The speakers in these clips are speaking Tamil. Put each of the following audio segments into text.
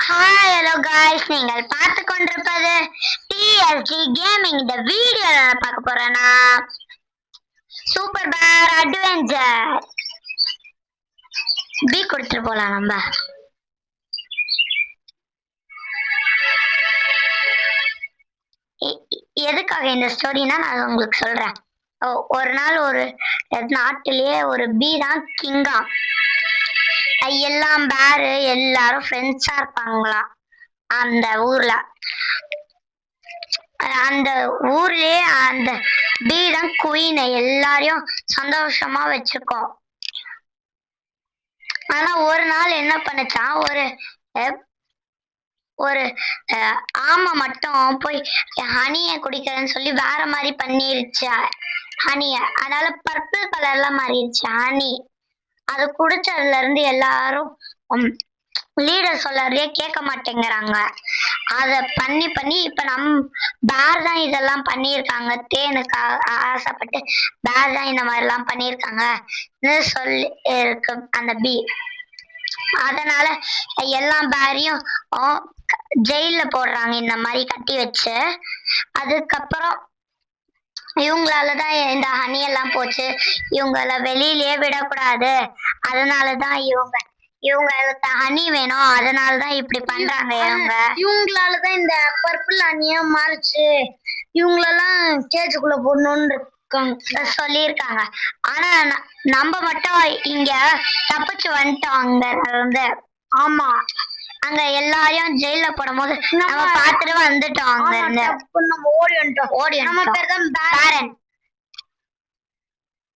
ஹாய் ஹலோ காய்ஸ், நீங்கள் பார்த்து கொண்டிருப்பது டிஎஸ்ஜி கேமிங். இந்த வீடியோல பார்க்க போறேன்னா சூப்பர் பேர் அட்வென்ச்சர் பி கொடுத்துட்டு போலாம். நம்ம எதுக்காக இந்த ஸ்டோரினா நான் உங்களுக்கு சொல்றேன். ஒரு நாள் ஒரு நாட்டிலேயே ஒரு பி தான் கிங்கா. எல்லாம் பேரு எல்லாரும் ஃப்ரெண்ட்ஸா இருப்பாங்களா அந்த ஊர்ல. அந்த ஊர்லயே அந்த பி தான் குயின், எல்லாரையும் சந்தோஷமா வச்சுக்கோ. ஆனா ஒரு நாள் என்ன பண்ணுச்சான், ஒரு ஆமை மட்டும் போய் ஹனிய குடிக்கிறேன்னு சொல்லி வேற மாதிரி பண்ணிருச்சு ஹனிய. அதனால பர்பிள் கலர்ல மாறிடுச்சு ஹனி. அது குடிச்சதுல இருந்து எல்லாரும் லீடர் சொல்லறதே கேட்க மாட்டேங்கிறாங்க. அத பண்ணி பண்ணி இப்ப பேர் தான் இதெல்லாம் பண்ணியிருக்காங்க. தேனுக்கு ஆசைப்பட்டு பேர் தான் இந்த மாதிரி எல்லாம் பண்ணியிருக்காங்க சொல்லி இருக்கு அந்த பி. அதனால எல்லா பேரையும் ஜெயில போடுறாங்க இந்த மாதிரி கட்டி வச்சு. அதுக்கப்புறம் இவங்களாலதான் இந்த ஹனி எல்லாம் போச்சு. இவங்கள வெளியிலயே விடக்கூடாது, அதனாலதான் இவங்களுக்கு ஹனி வேணும், அதனாலதான் இப்படி பண்றாங்க. இவங்களாலதான் இந்த பர்பிள் ஹனியா மாறிச்சு. இவங்களெல்லாம் கேஜுக்குள்ள போடணும்னு சொல்லியிருக்காங்க. ஆனா நம்ம மட்டும் இங்க தப்பிச்சு வந்துட்டோம் அங்க இருந்து. ஆமா, அங்க எல்லாரையும் ஜெயில போடும் போது நம்ம பாத்துட்டு வந்துட்டோம். அங்க இருந்து நம்ம ஓடி வந்துட்டோம். நம்ம பேர் தான் பேரன்.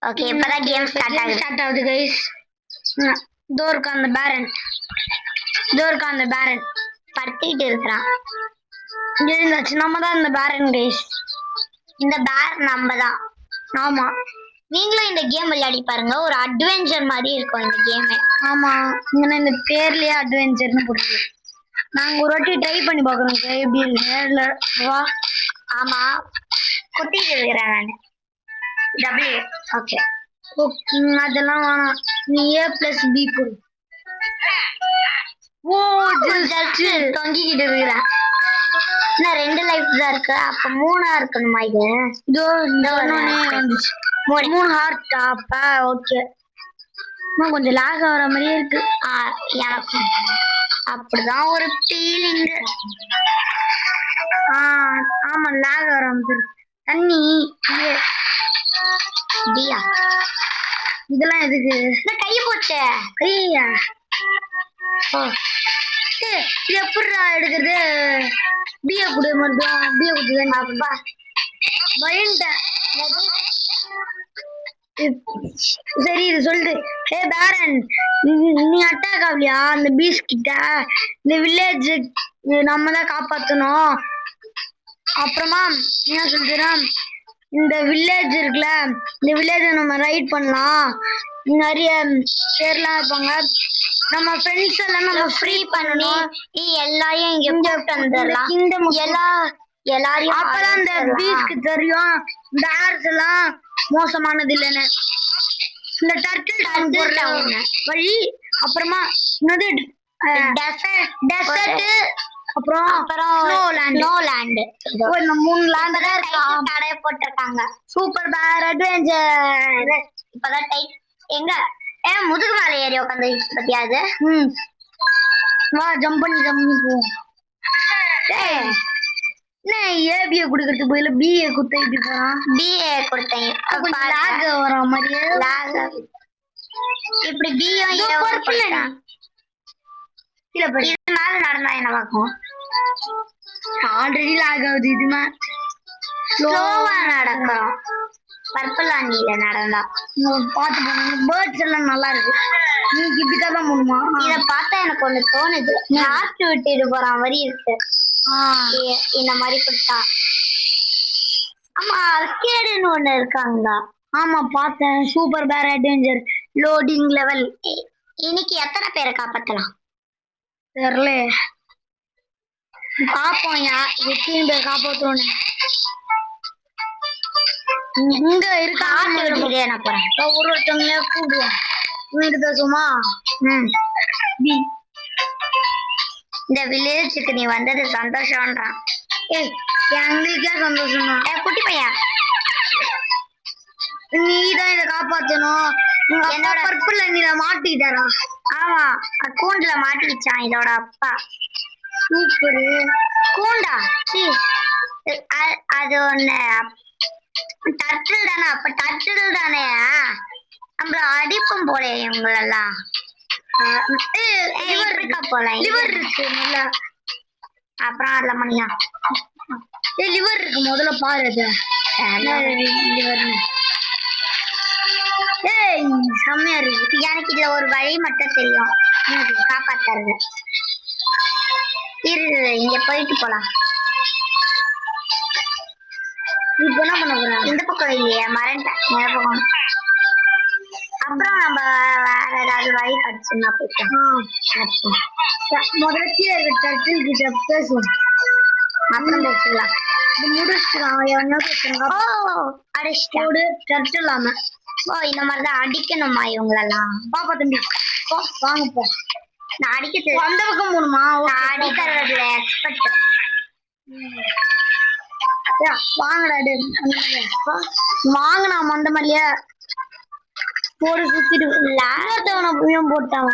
ஓகே, இப்பதான் கேம் ஸ்டார்ட் ஆகுது கைஸ். டோருக்கு அந்த பேரன் படுத்திட்டு இருக்கிறான். நம்ம தான் இந்த பேரன் கைஸ். இந்த பேர் நம்ம தான். ஆமா, நீங்களும் இந்த கேம் விளையாடி பாருங்க. ஒரு அட்வென்ச்சர் மாதிரி இருக்கும் இந்த கேம். ஆமா, இந்த பேர்லயே அட்வென்ச்சர்னு போடுது. நாங்க ஒரு வாட்டி ட்ரை பண்ணி பாக்குறோம் எப்படி இருக்கு. ஆமா, குட்டிட்டு இருக்கிறேன் நான். W okay. அதெல்லாம் வேணாம், நீ A+B போடு. ஜஸ்ட் தொங்கிக்கிட்டு இருக்கிறேன். இன்னும் 2 லைஃப் தான் இருக்கு. அப்ப 3 இருக்கணுமா? இது வந்துச்சு 3 ஹார்ட். அப்ப ஓகே, கொஞ்சம் லாக் ஆகிற மாதிரியே இருக்கு. எனக்கு அப்படிதான் ஒரு ஃபீலிங். ஆமா, லாக் ஆகிற மாதிரி. தண்ணி டியா, இதெல்லாம் எதுக்கு? கைய போச்சே. கையா இது எப்படிடா எடுக்கிறது? பிய குடு மறுபடியும். பிய குடுதான். அப்பா பயன்ட்டேன். சரி, இது சொல்லிட்டு பேரன், நீ அட்டாக் ஆகலையா அந்த பீஸ் கிட்ட? இந்த வில்லேஜ் நம்ம தான் காப்பாத்தணும். அப்புறமா என்ன சொல்றா, இந்த வில்லேஜ் இருக்குல்ல, இந்த வில்லேஜ நம்ம ரைட் பண்ணலாம். நிறைய பேர்லாம் இருப்பாங்க. நம்ம ஃப்ரெண்ட்ஸ் எல்லாம் நம்ம ஃப்ரீ பண்ணி எல்லாரையும் இங்க கூப்பிட்டு வந்துடலாம். எல்லாரையும் அப்பதான் இந்த பீஸ்க்கு தெரியும் இந்த ஆர்ஸ் எல்லாம் மோசமானது இல்லைன்னு. இந்த டர்ட்டில் வழி. அப்புறமா என்னது டெசர்ட், அப்புறம் ஸ்னோலேண்ட். இந்த 3 லேண்ட் தான் தடை போட்டிருக்காங்க. சூப்பர் பேர் அட்வென்ச்சர். இப்பதான் டைப் எங்க முதுகு மேல ஏறி உட்காந்து பத்தியாது. வா, ஜம்ப் பண்ணி போ. என்ன ஏபிய குடுக்கறதுக்கு போயில பிஏ குத்திட்டு போறான். பிஏ கொடுத்தேன் லாக் வர மாதிரியே. லாக் இப்படி பியும் இது மேல நடந்தா என்ன பார்க்கும்? ஆல்ரெடி லாக் ஆகுது. இதுமே ஸ்லோவா நடக்கும். பர்பிள் ஆண்டியில நடந்தா பார்த்து போன பேர்ட்ஸ் எல்லாம் நல்லா இருக்கு. நீங்க இப்படிதான் போகணுமா? இத பார்த்தா எனக்கு ஒண்ணு தோணுது, ஹார்ட் விட்டுட்டு போற மாதிரி இருக்கு. இந்த மாதிரி கொடுத்தா. ஆமா, அர்கேடுன்னு ஒண்ணு இருக்காங்க. ஆமா, பார்த்தேன். சூப்பர் பேர் அட்வென்ச்சர் லோடிங் லெவல். இன்னைக்கு எத்தனை பேரை காப்பாத்தலாம் தெரியல. பாப்போம் எத்தனை பேர் காப்பாத்துறோன்னு. இங்க இருக்கா நான் போறேன். ஒருத்தவங்க கூப்பிடுவோம். சும்மா இந்த இந்த வில்லேஜுக்கு நீ வந்தது சந்தோஷம்ன்றான். ஏய் எங்களுக்கே சந்தோஷம் தான். குட்டி பையன் நீதான் இதை காப்பாத்தணும். என்னோட பர்பிள் அண்ணில மாட்டிக்கிட்டாரா? ஆமா கூண்டுல மாட்டிக்கிச்சான் இதோட அப்பா. சூப்பரு. கூண்டா அது ஒண்ணு டர்ட்டில் தானே. அப்ப டர்ட்டில் தானே நம்மள அடிப்பும் போல இவங்களெல்லாம். லிவர் இருக்கா போல. லிவர் இருக்கு நல்லா. அப்புறம் அதுல மணியா லிவர் இருக்கு முதல்ல பாரு. அது லிவர். ஏய் செம்மையா இருக்கு. எனக்கு இதுல ஒரு வழி மட்டும் தெரியும் காப்பாத்துறது. இங்க போயிட்டு போலாம். இப்ப என்ன பண்ண போறோம்? இந்த பக்கம் இல்லையா மறந்துட்டேன் பக்கம். அப்புறம் நம்ம வேற ஏதாவது வழி கிடைச்சுன்னா போயிட்டோம். முதல்ல கீழே இருக்க டர்ட்டில் கிட்ட பேசுவோம். அப்புறம் பேசிக்கலாம். இது முடிச்சுக்கலாம். அடிச்சுட்டு டர்ட்டில் ஆமா. ஓ இந்த மாதிரிதான் அடிக்கணுமா இவங்களெல்லாம்? பாப்பா தம்பி வாங்க போ. நான் அடிக்கிறது அந்த பக்கம் போகணுமா? நான் அடிக்கிறதுல எக்ஸ்பர்ட். வாங்கடா வாங்கினா அந்த மாதிரியா போடு சுத்திட்டு போட்டாங்க.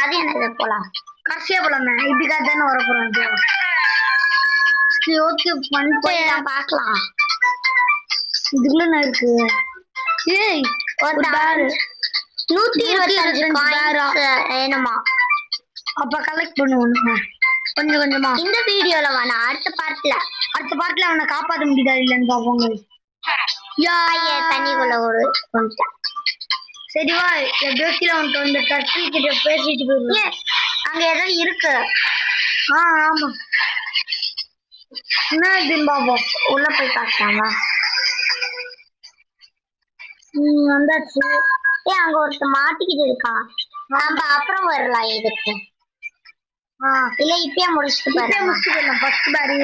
அது என்னது போலாம் கடைசியா போலாமே. இப்படிக்கா தானே வர போறோம். ஓகே பண்ணிட்டு பாக்கலாம். இதுக்குள்ள என்ன இருக்கு? ஏய் ஒரு பேரு 125 வேணுமா? அப்ப கலெக்ட் பண்ணுவோம் கொஞ்சம் கொஞ்சமா. இந்த வீடியோல வேணா அடுத்த பார்ட்ல அவனை காப்பாற்ற முடியுதா இல்லன்னு பாப்போங்க. தண்ணிக்குள்ள ஒரு சரிவா எப்படியோ கீழே வந்துட்டு வந்து டர்ட்டில் கிட்ட பேசிட்டு போயிருவோம். அங்க ஏதோ இருக்கு. ஆமா என்ன இதுன்னு பாப்போம். உள்ள போய் பார்க்கலாமா? வந்தாச்சு. அங்க ஒருத்தர் மாட்டிக்கிட்டு இருக்கான். நம்ம அப்புறம் வரலாம் இதுக்கு. இல்ல இப்பயே முடிச்சுட்டு போயிடலாம். ஃபர்ஸ்ட் பேரி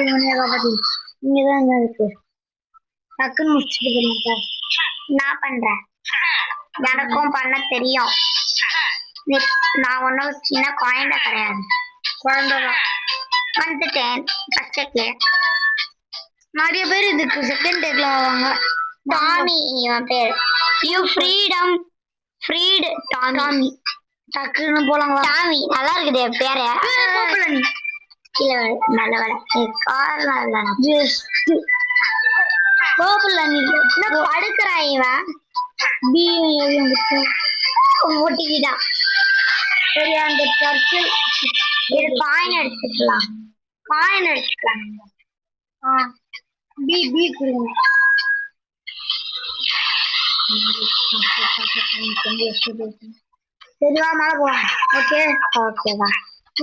காப்பாத்தி இங்கதான் இருக்கு. டக்குன்னு முடிச்சுட்டு போயிடலாம். நான் பண்றேன். எனக்கும் பண்ண தெரியும். நான் ஒன்னும் சின்ன குழந்தை கிடையாது. குழந்தைதான். வந்துட்டேன். நிறைய பேர் இதுக்கு செகண்ட் டேக்ல ஆவாங்க. டாமி இவன் பேர். You freedom freed Tommy. டக்குன்னு போலாங்களா? டாமி நல்லா இருக்குது பேரு. இல்ல நல்ல வேலை காரணம் இல்ல. படுக்கிறான் இவன். ஒட்டிக்கிட்டான். சரி அந்த டர்ட்டில் காயின் எடுத்துக்கலாம். பி கொடுங்க. சரிவா மேல போலாம். ஓகேவா?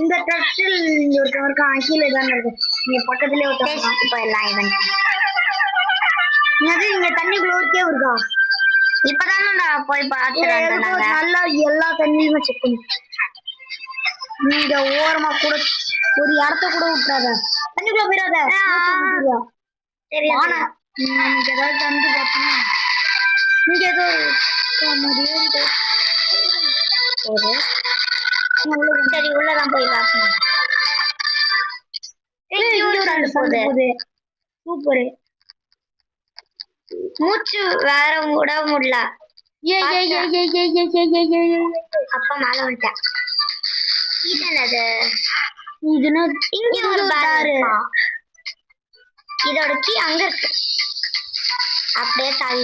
இந்த டர்ட்டில் ஒருத்தவருக்கு கீழே தானே இருக்கு. நீங்க பக்கத்துலயே போயிடலாம். இங்க தண்ணிக்குள்ள ஒருக்கே இருக்கா? இப்பதானே நான் போய் பார்த்துறேன். நல்லா எல்லா தண்ணியுமே செக் பண்ணி நீங்க ஓரமா கூட ஒரு இடத்த கூட விட்டுறாத. தண்ணிக்குள்ள போயிடாத. சரி நீங்க ஏதாவது தந்து பார்த்தோம்னா நீங்க ஏதோ சரி உள்ளதான் போய் பார்க்கணும். சூப்பரு. மூச்சு வேற விட முடியல. அப்பா மேல வந்துட்டேன். இங்க ஒரு பேரு. இதோட கீ அங்க இருக்கு. அப்படியே தாவி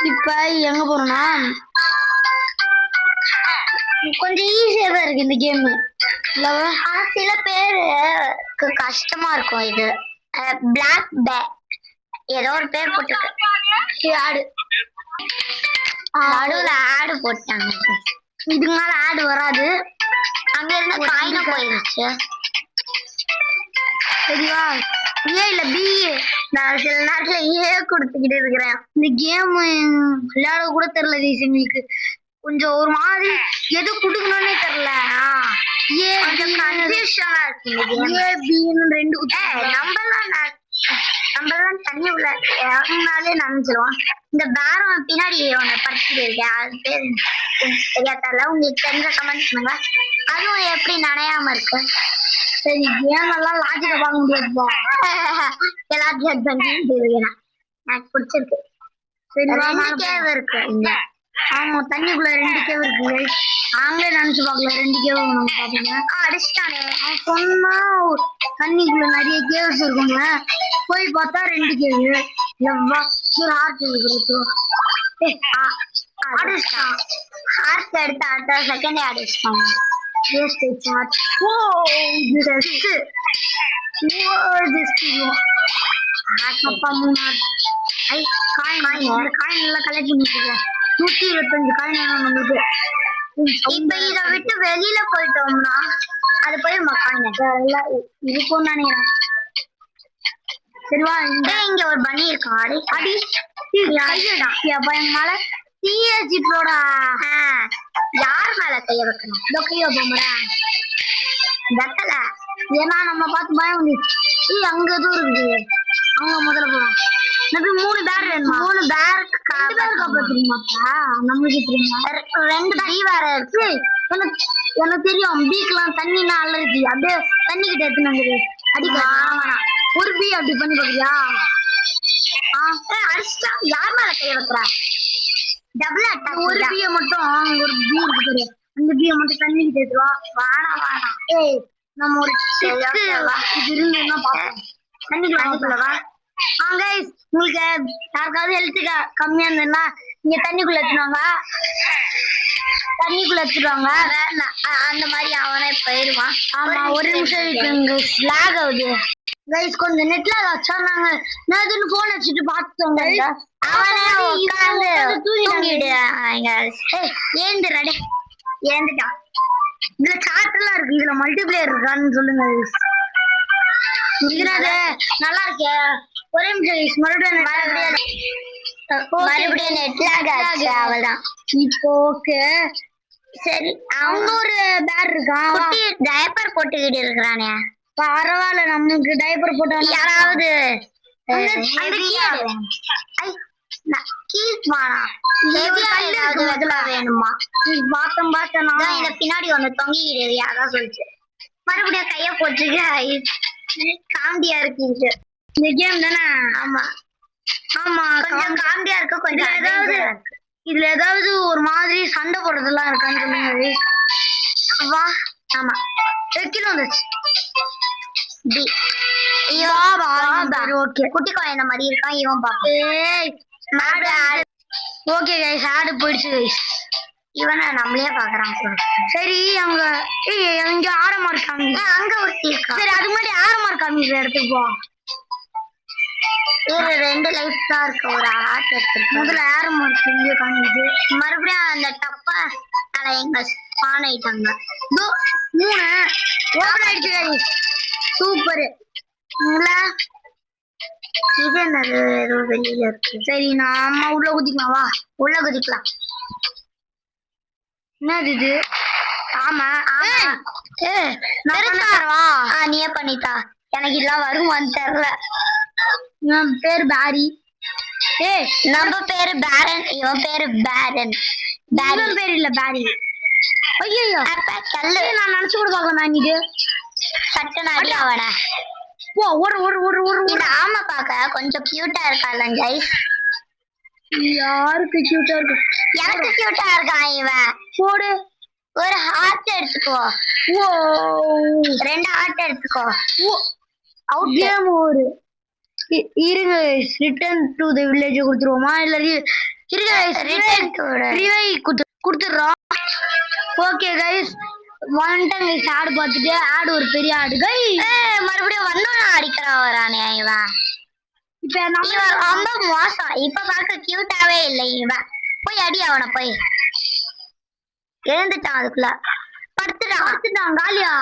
இப்ப எங்க போறோம்னா கொஞ்சம் ஈஸியா தான் இருக்கு இந்த கேம். ஆனா சில பேருக்கு கஷ்டமா இருக்கும். இது பிளாக் பே ஏதோ ஒரு பேர் போட்டுருக்கு. ஆடு நடுவுல ஆடு போட்டாங்க. இதுக்கு மேல ஆடு வராது. அங்க இருந்த காயின போயிருச்சு. சரிவா? ஏ இல்ல பி. நான் சில நேரத்துல கொடுத்துக்கிட்டு இருக்கிறேன். இந்த கேம் விளையாட கூட தெரியல எங்களுக்கு. கொஞ்சம் ஒரு மாதிரி எது குடுக்கணும்னே தெரியல. கன்ஃபியூஷனா இருக்கு. ரெண்டு நம்மலாம் தண்ணி உள்ள இறங்கினாலே நனைஞ்சிரும். இந்த பேரம் பின்னாடி ஒண்ணு படிச்சுட்டு இருக்கேன், அது பேர் தெரியாதல, உங்களுக்கு தெரிஞ்ச கமெண்ட் பண்ணுங்க. அதுவும் எப்படி நனையாம இருக்கு? சரி கேம் எல்லாம் லாஜிக்க பார்க்க முடியாதுப்பா. எல்லாத்தையும் பண்ணிட்டு எனக்கு பிடிச்சிருக்கு. சரி வா, ரெண்டு மேல கேவ் இருக்கு இங்க. ஆமா தண்ணிக்குள்ள 2 கேவ் இருக்கு. நாங்களே நினைச்சு பார்க்கல 2 கேவ் நம்ம பாப்பீங்க. அடிச்சிட்டானே. அவன் சொன்னா தண்ணிக்குள்ள நிறைய கேவ்ஸ் இருக்குங்க, போய் பார்த்தா 2 கேவ். எவ்வா ஒரு ஹார்ட் இருக்கு. அடிச்சிட்டான். ஹார்ட் எடுத்து அடுத்த செகண்டே அடிச்சிட்டான். Waste chat. ஓ ஜஸ்ட் அப்பா 3 ஹார்ட். ஐ காயின் இந்த காயின் எல்லாம் கலெக்ட் பண்ணிட்டு 125 காயின் வேணும் நம்மளுக்கு. இப்ப இத விட்டு வெளியில போயிட்டோம்னா அது போய் மக்காங்க எல்லாம் இருக்கும்னு நினைக்கிறேன். சரிவா, இங்க ஒரு பண்ணி இருக்கான். அடி அடி கையடா அப்பா எங்க மேல சிஎஸ்ஜி ப்ரோடா. யார் மேல கைய வைக்கணும்? இதோ கைய போமரா வெக்கல. ஏன்னா நம்ம பார்த்து பயம் வந்துச்சு. அங்க எதுவும் இருக்குது, அவங்க முதல்ல போலாம். நம்ம 3 பேர் வேணுமா? 3 பேருக்கு 2 பேர் காப்பாத்துறீங்கப்பா. நம்மளுக்கு தெரியுமா? 2 பீ வேற இருக்கு. எனக்கு எனக்கு தெரியும், பீக்கெல்லாம் தண்ணினா அலர்ஜி. அப்படியே தண்ணி கிட்ட எடுத்துன்னு வந்துரு அடிக்கலாம். ஒரு பீ அப்படி பண்ணி பாக்குறியா? அடிச்சிட்டா. யார் மேல கைய வைக்கிறா? Double attack. ஒரு பீய மட்டும், ஒரு பீ இருக்கு பாரு, அந்த பீய மட்டும் தண்ணி கிட்ட எடுத்துவா. வேணாம். ஏய் நம்ம ஒரு இது இருந்துன்னா பாப்போம். தண்ணிக்குள்ள வா. கைஸ், உங்களுக்கு யாருக்காவது ஹெல்த் கம்மியா இருந்ததுன்னா இங்க தண்ணிக்குள்ள எடுத்துவாங்க. அந்த மாதிரி அவனே போயிடுவான். ஆமா, ஒரு நிமிஷம் இருக்கு. லாக் ஆகுது கைஸ், கொஞ்சம் நெட்ல வச்சாங்க. நான் இதுன்னு போன் வச்சுட்டு பாத்துட்டோங்க. அவனே உட்கார்ந்து தூங்கிடு. ஏந்துடா. ஏந்துட்டான். இதுல சாட் எல்லாம் இருக்கு, இதுல மல்டிபிளேயர் இருக்கான்னு சொல்லுங்க. இதுல நல்லா இருக்கே. ஒரே நிமிஷம் மறுபடியும் நெட்ல அவள்தான். இப்போ ஓகே. சரி, அவங்க ஒரு பேர் இருக்கான். டயப்பர் போட்டுக்கிட்டு இருக்கிறானே. பரவாயில்ல, நம்மளுக்கு டைப்பர் போட்டா யாராவது வேணுமா? பார்த்தேன் இத பின்னாடி ஒண்ணு தொங்கிக்கிட்டு அதான் சொல்லிச்சு. மறுபடியும் கைய போட்டுக்க. காமெடியா இருக்கு இந்த கேம் தானே? ஆமா ஆமா, கொஞ்சம் காமெடியா இருக்கு. கொஞ்சம் ஏதாவது இதுல ஏதாவது ஒரு மாதிரி சண்டை போடுறதெல்லாம் இருக்கான்னு சொல்லுங்க. வா. ஆமா, கிலோ வந்துச்சு. குட்டி குழந்தை மாதிரி இருக்கான் இவன். ஓகே கைஸ், ஆடு போயிடுச்சு கைஸ். இவனை நம்மளே பாக்குறான். சரி, அங்க இங்க ஆரமார் காமிங்க. அங்க ஒருத்தி இருக்கா. சரி, அது மாதிரி ஆரமார் காமிக்கிற இடத்துக்கு போ. 2 லைஃப் தான் இருக்கு. ஒரு ஆட் எடுத்துருக்கு. முதல்ல ஆரமார் இங்க காமிக்குது. மறுபடியும் அந்த டப்பா எங்க ஸ்பான் ஆயிட்டாங்க. 3 ஓபன் ஆயிடுச்சு கைஸ். சூப்பர். இது என்னது? ஏதோ வெளியில இருக்கு. சரி, நாம உள்ள குதிக்கலாம். வா, உள்ள குதிக்கலாம். என்னது இது? ஆமா, நீயே பண்ணிட்டா. எனக்கு இதெல்லாம் வருமான்னு தெரியல. என் பேரு பாரி. நம்ம பேரு பேரன், இவன் பேரு பேரன். பேரன் பேர் இல்ல, பாரி. ஐயோ, கல்லு. நான் நினைச்சு கூட பார்க்கல. நான் இது சட்டு நாடி அவன. ஒரு ஆமா, பாக்க கொஞ்சம் கியூட்டா இருக்கால கைஸ். யாருக்கு கியூட்டா இருக்கு? எனக்கு கியூட்டா இருக்கான் இவன். போடு. ஒரு ஹார்ட் எடுத்துக்கோ. ஓ, 2 ஹார்ட் எடுத்துக்கோ. Out game over. இருங்க, ரிட்டர்ன் டு தி வில்லேஜ் கொடுத்துருவோமா? இல்ல இருங்க, ரிட்டர்ன் டு ரிவை கொடுத்துறோம். ஓகே கைஸ், வந்துட்டேன் கைஸ். ஆடு பார்த்துட்டு, ஆடு ஒரு பெரிய ஆடு கைஸ். மறுபடியும் வந்தோம் அடிக்கிறான் வரானே இவன். இப்ப இவன் ரொம்ப மோசம். இப்ப பார்க்க கியூட்டாவே இல்லை இவன். போய் அடி அவனை. போய் எழுந்துட்டான். அதுக்குள்ள படுத்துட்டான். காலியா?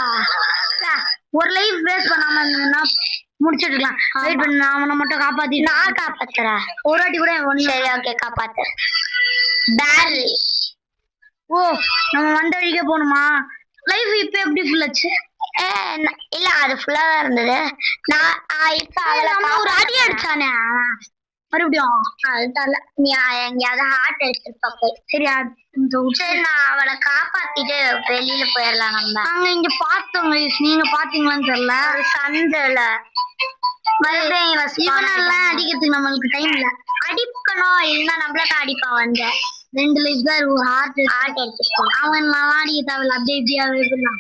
ஒரு லைஃப் வேஸ்ட் பண்ணாம இருந்ததுன்னா முடிச்சிடலாம். வெயிட் பண்ண, அவனை மட்டும் காப்பாத்தி. நான் காப்பாத்துறேன் ஒரு வாட்டி கூட. சரி, ஓகே, காப்பாத்து. பேர்லி. ஓ, நம்ம வந்த வழிக்கே போகணுமா? லைஃப் இப்ப எப்படி ஃபுல் ஆச்சு? இல்ல, அது ஃபுல்லா இருந்தது. நான் இப்ப அவளை ஒரு அடி அடிச்சானே மறுபடியும் அது தரல. நீ எங்கேயாவது ஹார்ட் எடுத்துருப்பா போய். சரியா சரி நான் அவளை காப்பாத்திட்டு வெளியில போயிடலாம் நம்ம. நாங்க இங்க பார்த்தோம் நீங்க பாத்தீங்களான்னு தெரியல. ஒரு சந்தைல மறுபடியும் இவனெல்லாம் அடிக்கிறதுக்கு நம்மளுக்கு டைம் இல்ல. அடிக்கணும் இல்லைன்னா நம்மளதான் அடிப்பான் வந்து. 2 லைஃப் தான் ஒரு ஹார்ட் எடுத்துக்கோ. அவன் நல்லா அடிக்க தேவையில்ல. அப்படியே இப்படியாவே இருக்கலாம்.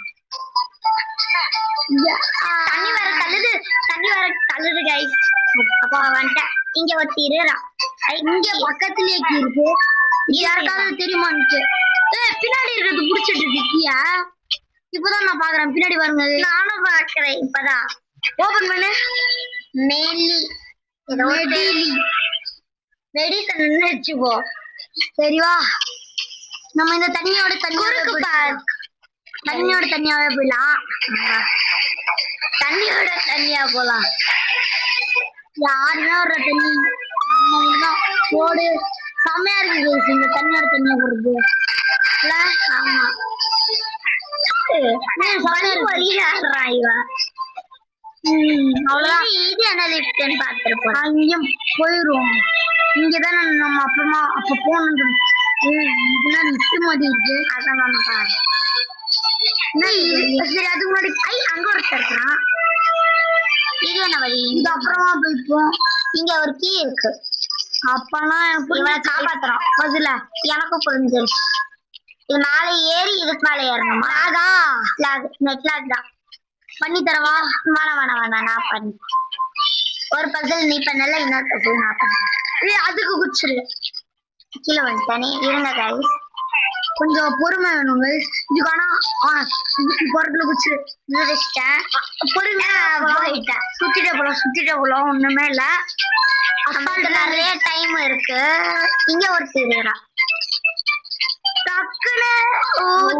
தண்ணி வர தள்ளுது கைஸ். அப்போ வந்துட்டேன். இங்க ஒருத்தி இருறா. இங்க பக்கத்துலயே இருக்கு. யாருக்காவது தெரியுமான்னு பின்னாடி இருக்கிறது புடிச்சிட்டு இருக்கியா? இப்பதான் நான் பாக்குறேன். பின்னாடி பாருங்க. நானும் பாக்குறேன். இப்பதான் ஓபன் பண்ணு. மெடிசன் வச்சுக்கோ. சரிவா நம்ம இந்த தண்ணியாவே போயிடலாம். தண்ணியா போலாம். யாருமே வர்ற தண்ணி நம்ம போடு. செம்மையா இருக்கு இந்த தண்ணியா போடுறது. ஆமா அவ்வளவுதான். இது என்ன லிப்ட்னு பாத்துருப்போம். அங்கேயும் போயிருவோம். இங்கதானே நம்ம அப்புறமா அப்ப போகணும். இதெல்லாம் லிப்ட் மாதிரி இருக்கு. அதான் நம்ம பாரு. சரி அதுக்கு முன்னாடி அங்க ஒருத்தர் இருக்கிறான். இது என்ன வழி? இது அப்புறமா போய்ப்போம். இங்க ஒரு கீ இருக்கு. அப்பனா இவனை காப்பாத்துறோம். பதில எனக்கும் புரிஞ்சிருச்சு. இது மேல ஏறி இதுக்கு மேல ஏறணுமா? நெட் லாக் தான். பண்ணி தரவா? வேணாம் நான் பண்ணி. ஒரு பசில் நீ பண்ணல, இன்னொரு பசில் நான் பண்ணேன். அதுக்கு குச்சிரு. கீழே வந்துட்டானே. இருங்க கைஸ், கொஞ்சம் பொறுமை வேணும் கைஸ். இதுக்கானா பொருட்களை குச்சிரு. முடிச்சிட்டேன். பொறுமையா போயிட்டேன். சுத்திட்டே போலாம். ஒண்ணுமே இல்ல. நிறைய டைம் இருக்கு. இங்க ஒருத்தர் இருக்கிறா. டக்குனு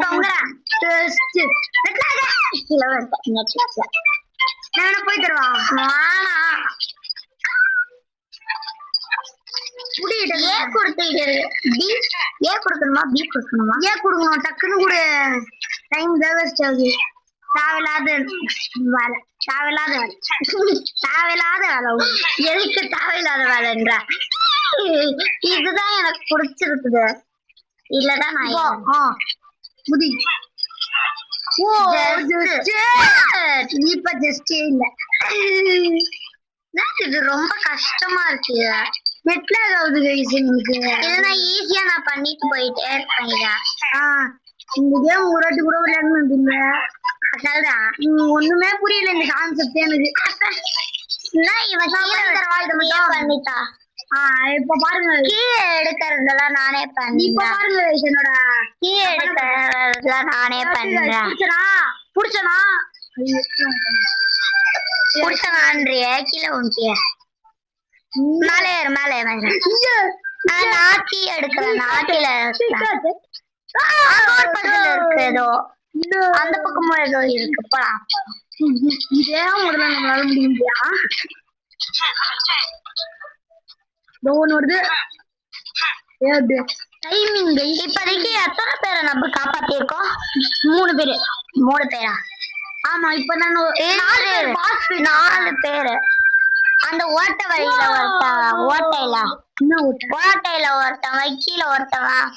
தொங்குறேன். கீழே வந்துட்டேன். நெட் லாக்ல நான் போய் தருவா? வேணாம். ஏ கொடுத்துட்டு ஏ கொடுக்கணுமா பி கொடுக்கணுமா? ஏ கொடுக்கணும். டக்குன்னு கூட டைம் வேஸ்ட் ஆகுது. தேவையில்லாத வேலை. எதுக்கு தேவையில்லாத வேலைன்ற? இதுதான் எனக்கு பிடிச்சிருக்குது. இல்லதான் நான் புதி இப்ப ஜஸ்டே இல்ல. இது ரொம்ப கஷ்டமா இருக்கு. நெட்ல ஏதாவது கைஸ் எனக்கு இல்லைன்னா ஈஸியா நான் பண்ணிட்டு போயிட்டே இருப்பேன். இந்த கேம் ஒரு வாட்டி கூட விளையாடணும் இல்ல. அதான் ஒண்ணுமே புரியல இந்த கான்செப்ட் எனக்கு. இவன் பண்ணிட்டா. இப்ப பாருங்க, கீழே எடுக்கிறதெல்லாம் நானே பண்ணேன். இப்ப பாருங்க என்னோட கீழே எடுக்கிறதெல்லாம் நானே பண்றேன். புடிச்சனா புடிச்சனான்றிய கீழே ஒன்றிய மேலே நான் கீ எடுக்கிறேன். நாட்டில இருக்கு ஏதோ அந்த பக்கமும் ஏதோ இருக்கு. இதே முதல்ல நம்மளால முடியுமா? ஒண்ணு வருது. டைமிங் இப்போதைக்கு எத்தனை பேரை நம்ம காப்பாத்திருக்கோம்? 3 பேரு. 3 பேரா? ஆமா. இப்ப நான் 4 பேரு. அந்த ஓட்ட வழியில ஒருத்தவன், ஓட்டையில ஒருத்தவன், கீழே ஒருத்தவன்.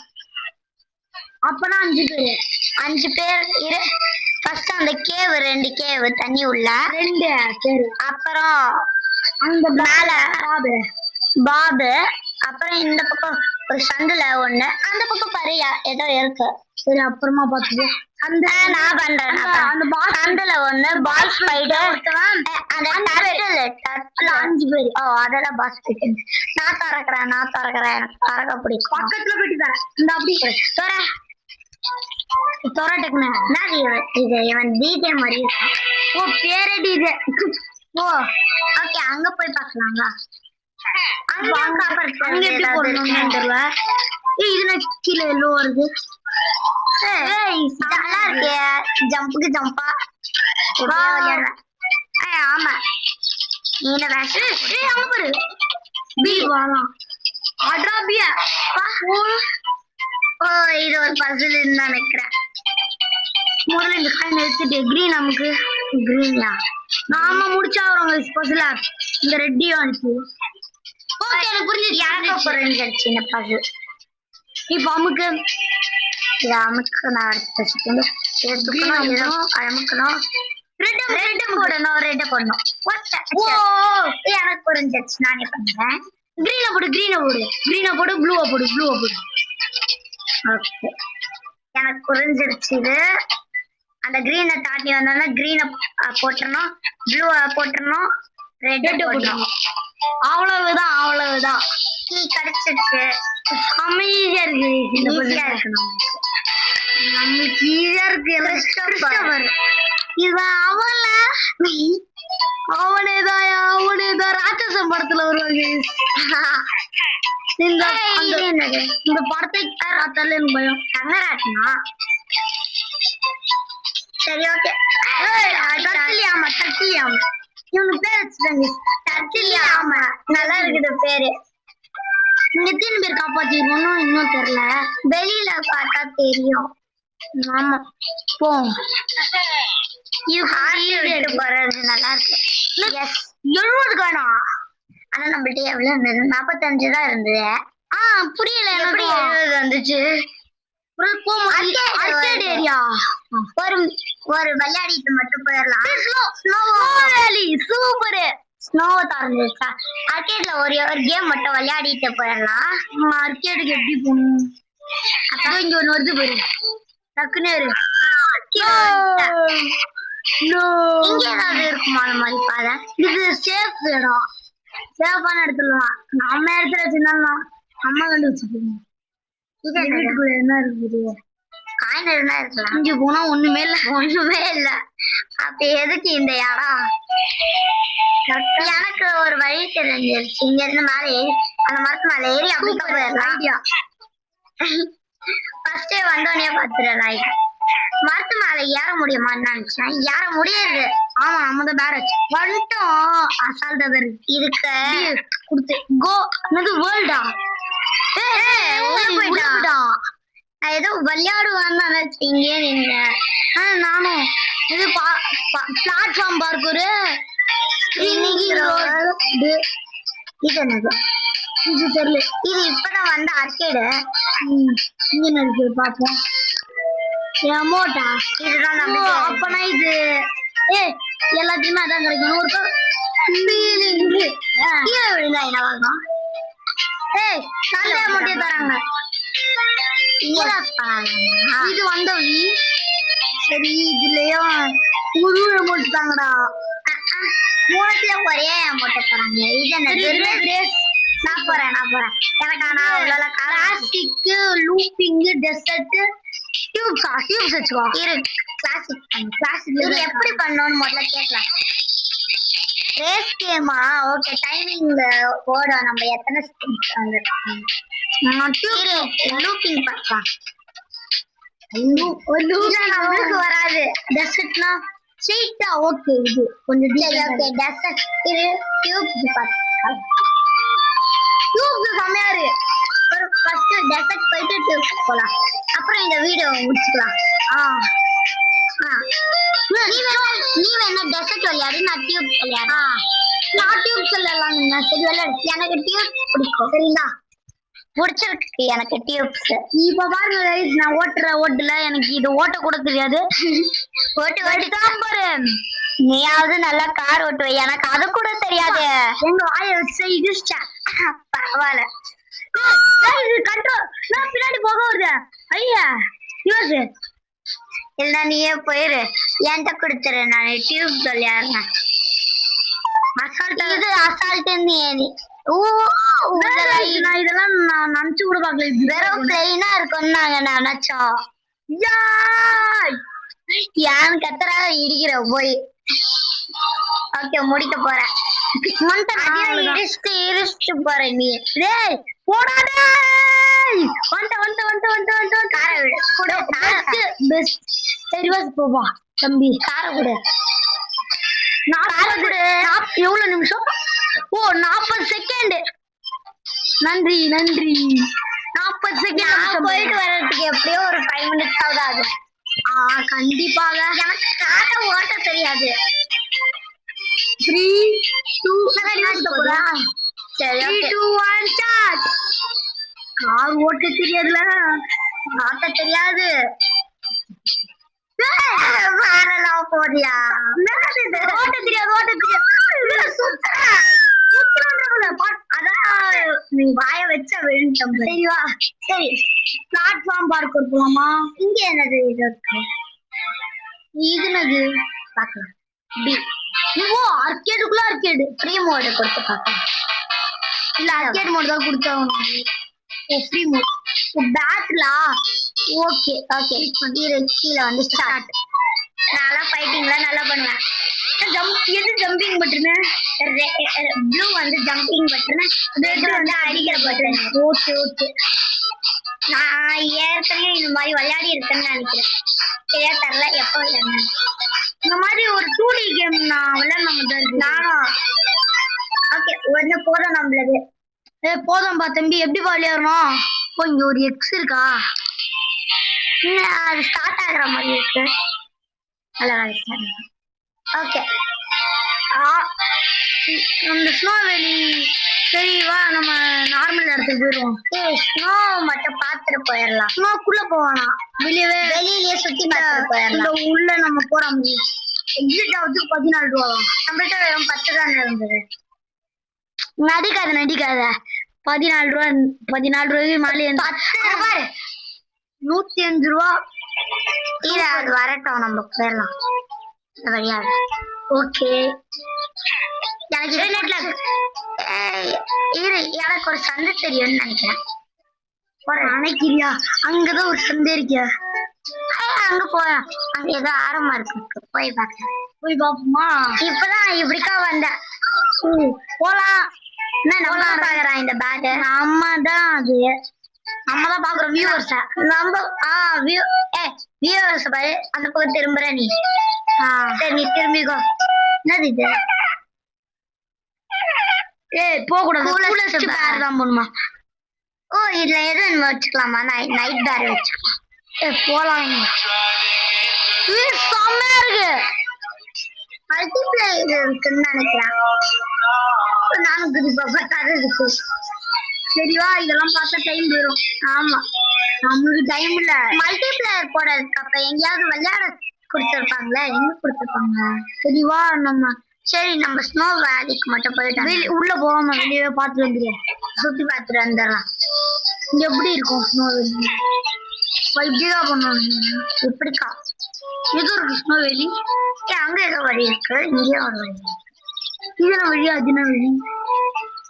அப்பனா 5 பேரு. 5 பேர் இரு. ஃபர்ஸ்ட் அந்த கேவ், 2 கேவ் தண்ணி உள்ள 2 பேரு. அப்புறம் அந்த மேல பாபு. அப்புறம் இந்த பக்கம் ஒரு சந்துல ஒண்ணு. அந்த பக்கம் பாரு ஏதோ இருக்கு. சரி அப்புறமா பாத்துக்கோ. அந்த நான் பண்றேன். அந்த சந்துல ஒண்ணு பாஸ் ஃபைட்டர். அந்த டர்ட்டில் 5 பேரு. அதெல்லாம் பாஸ் ஃபைட்டர். நான் திறக்கிறேன் எனக்கு திறக்க பிடிக்கும். பக்கத்துல போயிட்டு தரேன். இந்த அப்படி தொரட்டுக்குன்னு இது இவன் டிஜே மாதிரி இருக்கான். பேரே டிஜே. ஓகே அங்க போய் பாக்கலாங்களா? அங்க எப்படி போடணும்னு தெரியல. இதுல கீழே எல்லோ வருது. நல்லா இருக்கே. ஜம்புக்கு ஜம்பா விளையாடுறேன். ஆமா நீல வேஷம். அங்க பாரு. பி வாலாம். அட்ரா பியா. இது ஒரு பசில் நினைக்கிறேன். முதல்ல இந்த காயின் எடுத்துட்டு கிரீன் நமக்கு. கிரீன்யா நாம முடிச்சாகிறோம் பஸ்ல இந்த ரெட்டியும் வந்துச்சு. ஓகே எனக்கு புரிஞ்சிச்சு. எனக்கு புரிஞ்சிருச்சு இந்த பசில். இப்ப அமுக்கு இதை அமுக்கணும். அடுத்த செகண்ட் இதை தூக்கணும். இதை அமுக்கணும். ரெட்டு போடணும். ரெட்டு போடணும். ஓ எனக்கு புரிஞ்சிருச்சு. நானே பண்றேன். கிரீனை போடு கிரீனை போடு ப்ளூவை போடு ஓகே எனக்கு புரிஞ்சிருச்சு. இது அந்த கிரீனை தாண்டி வந்தோம்னா கிரீனை போட்டுறணும், ப்ளூவை போட்டுறணும், ரெட் போடணும். அவ்வளவுதான். நீ கிடைச்சிருச்சு. அமைதியா இருக்கு. ஈஸியா இருக்கணும். நம்மளுக்கு ஈஸியா இருக்கு. கிறிஸ்டோபர் இவன் அவனேதான் ராட்சசன் படத்துல வருவாங்க. இந்த படத்தை பார்த்தாலே எனக்கு பயம். தங்கராட்னா சரி ஓகே. தட்டிலியாம இவனுக்கு பேர் வச்சுட்டாங்க. ஆமா நல்லா இருக்குது பேரு. இங்க எத்தனை பேர் காப்பாத்திருக்கோம் இன்னும் தெரியல. வெளியில பார்த்தா தெரியும். ஆமா போ. இது போறது நல்லா இருக்கு. 70 காணா. ஆனா நம்மள்ட்ட எவ்வளவு இருந்தது? 45 தான் இருந்தது. புரியல எப்படி எனக்கு. 70 வந்துச்சு? arcade ஏரியா ஒரு விளையாடிட்டு மட்டும் போயிடலாம். சூப்பர். ஸ்னோவை திறந்துருச்சா? ஆர்கேட்ல ஒரே ஒரு கேம் மட்டும் விளையாடிட்டு போயிடலாம். ஆர்கேடுக்கு எப்படி போகணும்? அப்போ இங்க ஒண்ணு வருது பாரு. டக்குனே இங்க ஏதாவது இருக்குமா அந்த மாதிரி பாதை? இது சேஃப் இடம். சேஃபான இடத்துல நம்ம இடத்துல வச்சிருந்தாலும் அம்மா கண்டுபிடிச்சிருக்கோம். வீட்டுக்குள்ள என்ன இருக்குது? காயின் இருந்தா இருக்கலாம். இங்க போனா ஒண்ணுமே இல்ல. அப்ப எதுக்கு இந்த இடம்? எனக்கு ஒரு வழி தெரிஞ்சிருச்சு. இங்க இருந்து மேலே ஏறி அந்த மரத்து மேல ஏறி அப்படி போயிடலாம். ஐடியா. ஃபர்ஸ்டே வந்தோடனே பாத்துறேன். மரத்து மேல ஏற முடியுமான்னு நினைச்சேன். ஏற முடியாது. ஆமா நம்ம தான் பேரட் வந்துட்டோம். அசால்ட்டா தான் இதுக்கு கொடுத்து கோ. என்னது வேர்ல்டா? போயிட்டான். நான் ஏதோ விளையாடுவான்னு நினைச்சு இங்கே நின்றேன். நானும் இது பிளாட்ஃபார்ம் பார்க்கூரு. இது என்னது? இது தெரியல. இது இப்பதான் வந்த ஆர்கேடு. இங்க என்ன இருக்கு பாப்போம். அமௌண்டா? இதுதான் நம்ம. அப்பனா இது எல்லாத்தையுமே அதான் கிடைக்கும். ஒரு கீழே விழுந்தா என்னவாகும்? நல்ல அமௌண்ட்டே தராங்க. இது வந்த வழி. சரி இதுலயும் முழு அமௌண்ட் தாங்கடா. மூணுல ஒரே அமௌண்ட் தராங்க. இது என்ன? நான் போறேன். எனக்கு ஆனா அவ்வளோ கிளாசிக், லூப்பிங், டெசர்ட், டியூப்ஸ் வச்சுக்கோ. இரு கிளாசிக் இது எப்படி பண்ணணும்னு முதல்ல கேட்கலாம். ரேஸ் கேமா? ஓகே டைமிங் ஓடும். நம்ம எத்தனை லூப்பிங் பார்க்கலாம். நம்மளுக்கு வராது. டெசர்ட்னா ஸ்ட்ரெயிட்டா ஓகே. இது கொஞ்சம் ஓகே டெசர்ட். இது டியூப்ஸ் பார்க்கலாம். டியூப்ஸ் செமையாரு. ஒரு ஃபர்ஸ்ட் டெசர்ட் போயிட்டு டியூப்ஸ் போலாம். அப்புறம் இந்த வீடியோ முடிச்சுக்கலாம். நீ வேணா டெசர்ட் விளையாடு, நான் டியூப் விளையாடு. நான் டியூப்ஸ் விளையாடலாம். சரி விளையாடு. எனக்கு டியூப்ஸ் பிடிக்கும். சரிங்களா? பிடிச்சிருக்கு எனக்கு டியூப்ஸ். இப்ப பாருங்க guys, நான் ஓட்டுல எனக்கு இது ஓட்ட கூட தெரியாது. ஓட்டு தான் பாரு. நீயாவது நல்லா கார் ஓட்டுவ, எனக்கு அது கூட தெரியாது. எங்க வாய வச்சு இடிச்சிட்டேன். பரவாயில்ல. இது கண்ட்ரோல். நான் பின்னாடி போக வருது. ஐயா யோசு இல்ல நீயே போயிரு. என்கிட்ட கொடுத்துரு. நான் டியூப் விளையாடுறேன். இது அசால்ட் ஏறி நான் இதெல்லாம் நான் நினைச்சு கூட பாக்கல. வெறும் பிளைனா இருக்கும்னு நாங்க நினைச்சோம். யான் கத்துறா இடிக்கிற போய். ஓகே முடிக்க போறேன். இடிச்சுட்டு போறேன். நீ போடாதே. தம்பி கார கொடு. எவ்வளவு நிமிஷம்? 40 செகண்ட். நன்றி 40 செகண்ட். போயிட்டு வர்றதுக்கு எப்படியோ ஒரு 5 minutes ஆகுது. கண்டிப்பாக. எனக்கு காரை ஓட்ட தெரியாது. 3 2 போதா சரி 3 2 1 ஸ்டார்ட் கார் ஓட்ட தெரியாதுல ஆட்ட தெரியாது வாரலாம் போறியா ஓட்ட தெரியாது சுத்துறா அதான் நீ வாய வச்ச விழுந்தம் சரிவா சரி பிளாட்ஃபார்ம் பார்க்க போலாமா இங்க என்னது இது இருக்கு இது என்னது பார்க்கலாம் பி ஓ ஆர்கேடுக்குள்ள ஆர்கேடு ஃப்ரீ மோட் கொடுத்து பார்க்கலாம் இல்ல ஆர்கேட் மோட் தான் கொடுத்தாங்க ஓ ஃப்ரீ மோட் பேட்லா ஓகே ஓகே கீழே வந்து ஸ்டார்ட் நல்லா ஃபைட்டிங்ல நல்லா பண்ணுவேன் எது ஜம்பிங் பட்டனு ப்ளூ வந்து ஜம்பிங் பட்டன் ரெட் வந்து அடிக்கிற பட்டன் ஓகே ஓகே நான் ஏற்கனவே இந்த மாதிரி விளையாடி இருக்கேன்னு நினைக்கிறேன் சரியா தெரியல எப்போ விளையாடுனேன் இந்த மாதிரி ஒரு 2D கேம் நான் விளையாட இருக்கு நானும் ஓகே ஒண்ணு போதும் நம்மளுக்கு போதும்பா தம்பி எப்படி விளையாடணும் ஓ இங்க ஒரு எக்ஸ் இருக்கா இன்னும் அது ஸ்டார்ட் ஆகுற மாதிரி இருக்கு நல்ல ஓகே அந்த ஸ்னோ வேலி சரி வா நம்ம நார்மல் இடத்துக்கு போயிடுவோம் ஸ்னோ மட்டும் பார்த்துட்டு போயிடலாம் ஸ்னோக்குள்ள போவானா வெளியிலேயே சுத்தி பார்த்துட்டு போயிடலாம் உள்ள நம்ம போற முடியும் எக்ஸிட் ஆகுது 14 ரூபா நம்மள்ட்ட வெறும் 10 தானே இருந்தது நடிக்காத 14 ரூபா 14 ரூபாய்க்கு மேலே 10 பாரு 105 ரூபா இல்ல அது வரட்டும் நம்ம போயிடலாம் வழியா ஓகே எனக்கு எனக்கு ஒரு சந்தை தெரியும்னு நினைக்கிறேன் நினைக்கிறியா அங்கதான் ஒரு சந்தை இருக்கியா அங்க போலாம் அங்க ஏதோ ஆரம்பம் இருக்கு போய் பாக்கலாம் போய் பாப்போமா இப்பதான் இப்படிக்கா வந்தேன் போலாம் என்ன நம்ம பாக்குறான் இந்த பேக் நம்ம தான் அது நம்ம தான் பாக்குறோம் வியூவர்ஸ நம்ம வியூவர்ஸ் பாரு அந்த பக்கம் திரும்புற நீ சரி நீ திரும்பிக்கோ என்னது இது போக கூடாது Coolest bear. தான் போணுமா ஓ இதுல எதுவும் வச்சுக்கலாமா நைட் பேர் வச்சுக்கலாம் போலாம் செம்மையா இருக்கு மல்டிப்ளேயர் இருக்குன்னு நினைக்கிறேன் நானும் குறிப்பா இருக்கு சரிவா இதெல்லாம் பார்த்தா டைம் போயிடும் ஆமா நம்மளுக்கு டைம் இல்ல மல்டிப்ளேயர் போட இருக்கு அப்ப எங்கேயாவது விளையாட கொடுத்துருப்பாங்களா எங்க கொடுத்துருப்பாங்க சரிவா நம்ம சரி நம்ம ஸ்னோ வேலிக்கு மட்டும் போயிட்டு உள்ள போகாம வெளியே பார்த்துட்டு வந்துடுவோம் சுத்தி பார்த்துட்டு வந்துடலாம் இங்க எப்படி இருக்கும் ஸ்னோ வேலி இப்படிதான் பண்ணுவாங்க இப்படிக்கா எது இருக்கு ஸ்னோ வேலி அங்க ஏதோ வழி இருக்கு இங்கேயும் ஒரு வழி இதுல வழி அதுனா வழி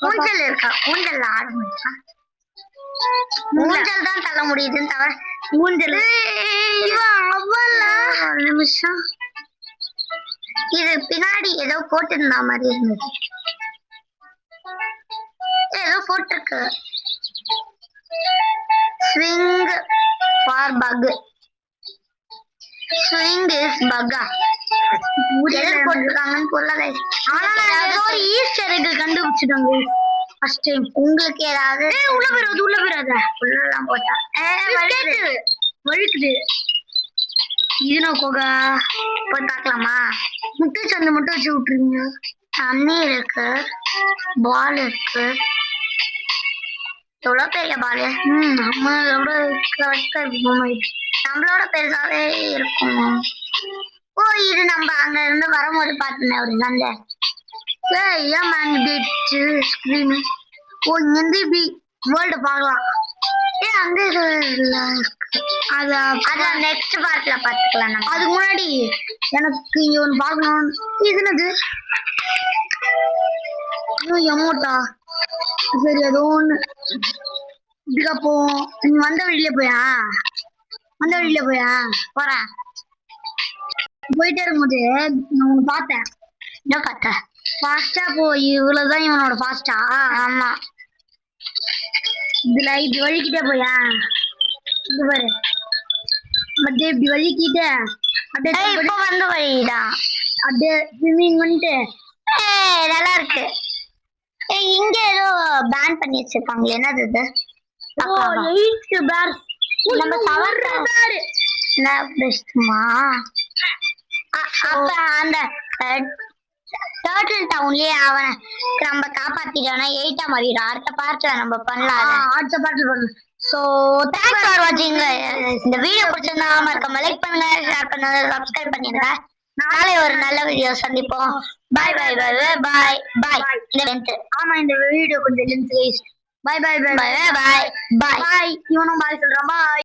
ஊஞ்சல் இருக்கா ஊஞ்சல் ஆட முடியா ஊஞ்சல் தான் தள்ள முடியுதுன்னு தவிர ஊஞ்சல் ஒரு நிமிஷம் இது பின்னாடி ஏதோ போட்டிருந்தா மாதிரி இருந்தது ஏதோ போட்டிருக்கு swing for buck swing is பக்கா எது போட்டிருக்காங்கன்னு புரியல ஆனா நான் ஏதோ ஒரு ஈஸ்டர் எக் கண்டுபிடிச்சிட்டாங்க ஃபர்ஸ்ட் டைம் உங்களுக்கு ஏதாவது உள்ள போயிடாத உள்ளெல்லாம் போட்டா வழுக்குது இதுனா கோகா போய் பார்க்கலாமா முட்டை சந்தை மட்டும் வச்சு விட்டுருங்க தண்ணி இருக்கு பால் இருக்கு எவ்வளவு பெரிய பால் நம்மளோட கரெக்டா இருக்கும் நம்மளோட பெருசாவே இருக்கும் ஓ இது நம்ம அங்க இருந்து வரும்போது பார்த்தோமே ஒரு சந்தை ஏன் மேங்கிட்டு ஸ்கிரீனு ஓ இங்க இருந்து இப்படி வேர்ல்டு பார்க்கலாம் அங்க இல்ல அதான் நெக்ஸ்ட் பார்ட்ல பாத்துக்கலாம் நம்ம அதுக்கு முன்னாடி எனக்கு இங்க ஒண்ணு பார்க்கணும் இது என்னது எமோட்டா சரி ஏதோ ஒண்ணு இப்படிக்கா போவோம் நீ வந்த வழியில போயா போறேன் போயிட்டே இருக்கும்போது நான் உன்னை பார்த்தேன் என்ன பார்த்தேன் ஃபாஸ்டா போய் இவ்வளவுதான் இவனோட ஃபாஸ்டா ஆமா இதுல இப்படி வலிக்கிட்டே போயா இது பாரு அப்படியே இப்படி வலிக்கிட்டே அப்படியே இப்ப வந்த வழிதான் அப்படியே ஸ்விம்மிங் பண்ணிட்டு நல்லா இருக்கு இங்க ஏதோ பேன் பண்ணி வச்சிருக்காங்க என்னது இது நம்ம தவறுறாரு என்ன பெஸ்ட்மா அப்ப அந்த டர்ட்டில் டவுன்லயே அவனை நம்ம காப்பாத்திட்டோம்னா 8 மாறிடும். அடுத்த பார்ட்ல நம்ம பண்ணலாம். அடுத்த பாட்டு பண்ணலாம். சோ தேங்க்ஸ் ஃபார் வாட்சிங். இந்த வீடியோ பிடிச்சிருந்தா மறக்காம லைக் பண்ணுங்க, ஷேர் பண்ணுங்க, சப்ஸ்கிரைப் பண்ணிடுங்க. நாளை ஒரு நல்ல வீடியோ சந்திப்போம். பாய் பாய் பாய் பாய் பாய். ஆமா இந்த வீடியோ கொஞ்சம் length guys. Bye bye bye bye bye bye. Bye. இவனும் பாய் சொல்றான். பாய்.